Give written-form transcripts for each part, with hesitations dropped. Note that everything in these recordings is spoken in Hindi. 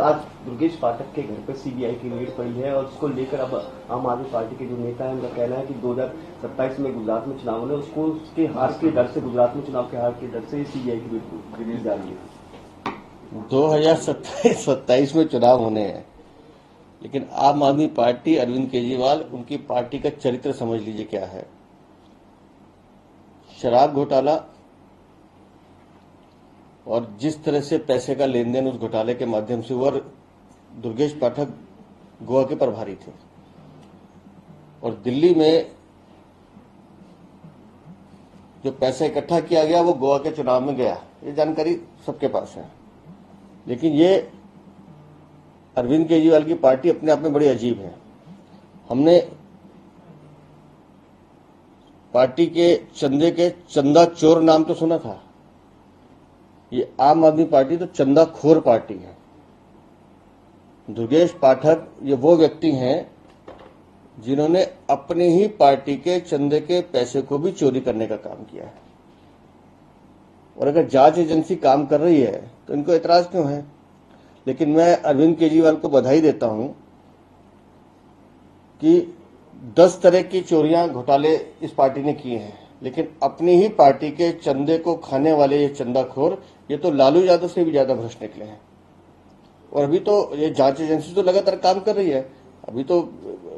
आज दुर्गेश पाठक के घर पर सीबीआई की रेड पड़ी है और उसको लेकर अब आम आदमी पार्टी के जो नेता है उनका कहना है कि 2027 में गुजरात में चुनाव होने उसको उसके हार के डर से, गुजरात में चुनाव के हार के डर से सीबीआई की रेड की जा रही है। 2027 में चुनाव होने हैं, लेकिन आम आदमी पार्टी, अरविंद केजरीवाल, उनकी पार्टी का चरित्र समझ लीजिए क्या है। शराब घोटाला और जिस तरह से पैसे का लेन देन उस घोटाले के माध्यम से हुआ, दुर्गेश पाठक गोवा के प्रभारी थे और दिल्ली में जो पैसा इकट्ठा किया गया वो गोवा के चुनाव में गया, ये जानकारी सबके पास है। लेकिन ये अरविंद केजरीवाल की पार्टी अपने आप में बड़ी अजीब है। हमने पार्टी के चंदे के चंदा चोर नाम तो सुना था, ये आम आदमी पार्टी तो चंदाखोर पार्टी है। दुर्गेश पाठक ये वो व्यक्ति हैं जिन्होंने अपनी ही पार्टी के चंदे के पैसे को भी चोरी करने का काम किया है। और अगर जांच एजेंसी काम कर रही है तो इनको एतराज क्यों है? लेकिन मैं अरविंद केजरीवाल को बधाई देता हूं कि 10 तरह की चोरियां, घोटाले इस पार्टी ने किए हैं, लेकिन अपनी ही पार्टी के चंदे को खाने वाले ये चंदाखोर, ये तो लालू यादव से भी ज्यादा भ्रष्ट निकले हैं। और अभी तो ये जांच एजेंसी तो लगातार काम कर रही है। अभी तो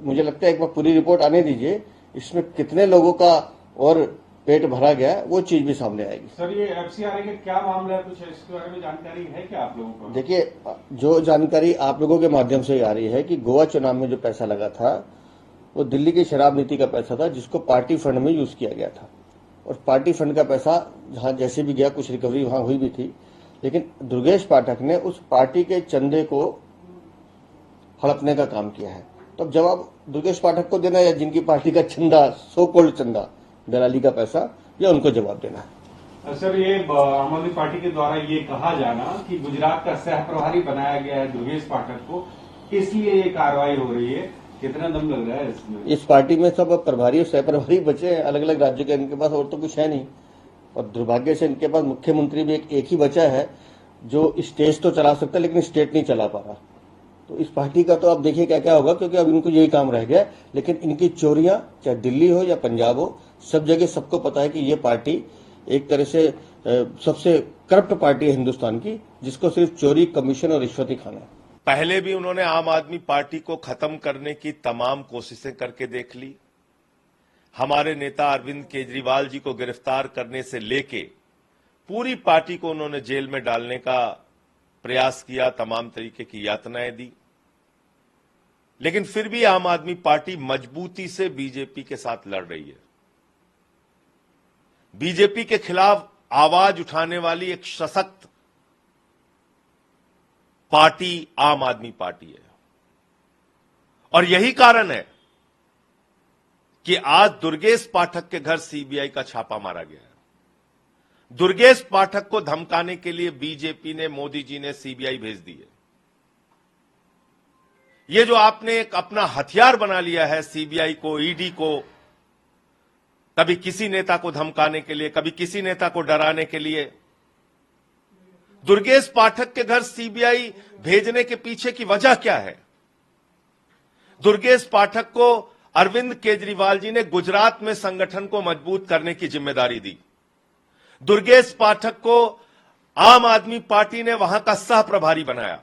मुझे लगता है एक बार पूरी रिपोर्ट आने दीजिए, इसमें कितने लोगों का और पेट भरा गया वो चीज भी सामने आएगी। सर, ये एफसीआरए का क्या मामला है, कुछ इसके बारे में जानकारी है क्या आप लोगों को? देखिए, जो जानकारी आप लोगों के माध्यम से आ रही है कि गोवा चुनाव में जो पैसा लगा था वो दिल्ली की शराब नीति का पैसा था, जिसको पार्टी फंड में यूज किया गया था। और पार्टी फंड का पैसा जहां जैसे भी गया, कुछ रिकवरी वहां हुई भी थी, लेकिन दुर्गेश पाठक ने उस पार्टी के चंदे को हड़पने का काम किया है। तो अब जवाब दुर्गेश पाठक को देना है, या जिनकी पार्टी का चंदा, सो कॉल्ड चंदा, दलाली का पैसा, या उनको जवाब देना है। सर, ये आम आदमी पार्टी के द्वारा ये कहा जाना कि गुजरात का सह प्रभारी बनाया गया है दुर्गेश पाठक को, इसलिए ये कार्रवाई हो रही है, कितना दम लग रहा है इसमें? इस पार्टी में सब प्रभारी और सह प्रभारी बचे हैं, अलग अलग राज्यों के, इनके पास और तो कुछ है नहीं। और दुर्भाग्य से इनके पास मुख्यमंत्री भी एक ही बचा है जो स्टेज तो चला सकता है लेकिन स्टेट नहीं चला पा रहा। तो इस पार्टी का तो आप देखिए क्या क्या होगा, क्योंकि अब इनको यही काम रह गया। लेकिन इनकी चोरियां, चाहे दिल्ली हो या पंजाब हो, सब जगह सबको पता है कि ये पार्टी एक तरह से सबसे करप्ट पार्टी है हिंदुस्तान की, जिसको सिर्फ चोरी, कमीशन और रिश्वत ही खाना है। पहले भी उन्होंने आम आदमी पार्टी को खत्म करने की तमाम कोशिशें करके देख ली। हमारे नेता अरविंद केजरीवाल जी को गिरफ्तार करने से लेके पूरी पार्टी को उन्होंने जेल में डालने का प्रयास किया, तमाम तरीके की यातनाएं दी, लेकिन फिर भी आम आदमी पार्टी मजबूती से बीजेपी के साथ लड़ रही है। बीजेपी के खिलाफ आवाज उठाने वाली एक सशक्त पार्टी आम आदमी पार्टी है। और यही कारण है कि आज दुर्गेश पाठक के घर सीबीआई का छापा मारा गया है। दुर्गेश पाठक को धमकाने के लिए बीजेपी ने, मोदी जी ने सीबीआई भेज दी है। ये जो आपने एक अपना हथियार बना लिया है सीबीआई को, ईडी को, कभी किसी नेता को धमकाने के लिए, कभी किसी नेता को डराने के लिए, दुर्गेश पाठक के घर सीबीआई भेजने के पीछे की वजह क्या है? दुर्गेश पाठक को अरविंद केजरीवाल जी ने गुजरात में संगठन को मजबूत करने की जिम्मेदारी दी। दुर्गेश पाठक को आम आदमी पार्टी ने वहां का सह प्रभारी बनाया।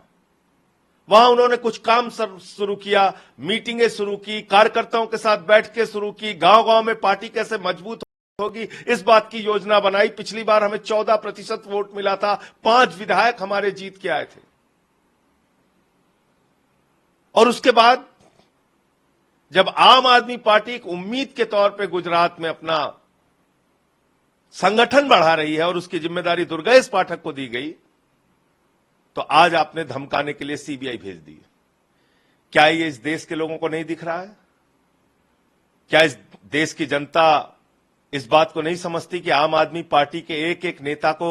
वहां उन्होंने कुछ काम शुरू किया, मीटिंगें शुरू की, कार्यकर्ताओं के साथ बैठकें शुरू की, गांव-गांव में पार्टी कैसे मजबूत होगी इस बात की योजना बनाई। पिछली बार हमें 14% वोट मिला था, 5 विधायक हमारे जीत के आए थे। और उसके बाद जब आम आदमी पार्टी एक उम्मीद के तौर पे गुजरात में अपना संगठन बढ़ा रही है और उसकी जिम्मेदारी दुर्गेश पाठक को दी गई, तो आज आपने धमकाने के लिए सीबीआई भेज दी। क्या ये इस देश के लोगों को नहीं दिख रहा है? क्या इस देश की जनता इस बात को नहीं समझती कि आम आदमी पार्टी के एक एक नेता को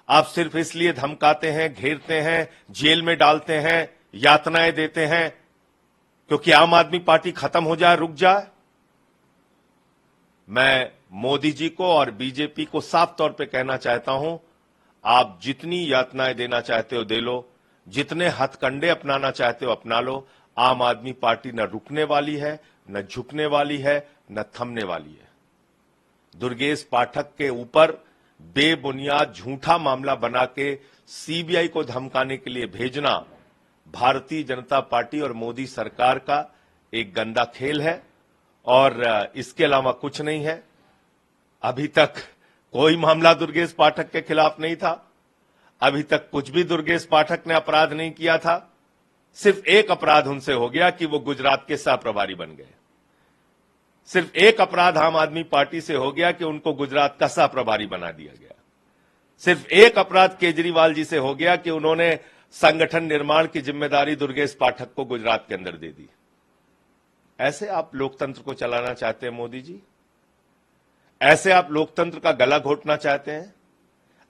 आप सिर्फ इसलिए धमकाते हैं, घेरते हैं, जेल में डालते हैं, यातनाएं देते हैं क्योंकि आम आदमी पार्टी खत्म हो जाए, रुक जाए? मैं मोदी जी को और बीजेपी को साफ तौर पे कहना चाहता हूं, आप जितनी यातनाएं देना चाहते हो दे लो, जितने हथकंडे अपनाना चाहते हो अपना लो। आम आदमी पार्टी न रुकने वाली है, न झुकने वाली है, न थमने वाली है। दुर्गेश पाठक के ऊपर बेबुनियाद झूठा मामला बना के सीबीआई को धमकाने के लिए भेजना भारतीय जनता पार्टी और मोदी सरकार का एक गंदा खेल है और इसके अलावा कुछ नहीं है। अभी तक कोई मामला दुर्गेश पाठक के खिलाफ नहीं था। अभी तक कुछ भी दुर्गेश पाठक ने अपराध नहीं किया था। सिर्फ एक अपराध उनसे हो गया कि वो गुजरात के सह प्रभारी बन गए। सिर्फ एक अपराध आम आदमी पार्टी से हो गया कि उनको गुजरात का सह प्रभारी बना दिया गया। सिर्फ एक अपराध केजरीवाल जी से हो गया कि उन्होंने संगठन निर्माण की जिम्मेदारी दुर्गेश पाठक को गुजरात के अंदर दे दी। ऐसे आप लोकतंत्र को चलाना चाहते हैं मोदी जी? ऐसे आप लोकतंत्र का गला घोटना चाहते हैं?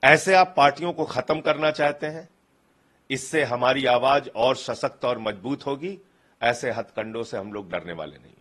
ऐसे आप पार्टियों को खत्म करना चाहते हैं? इससे हमारी आवाज और सशक्त और मजबूत होगी। ऐसे हथकंडों से हम लोग डरने वाले नहीं।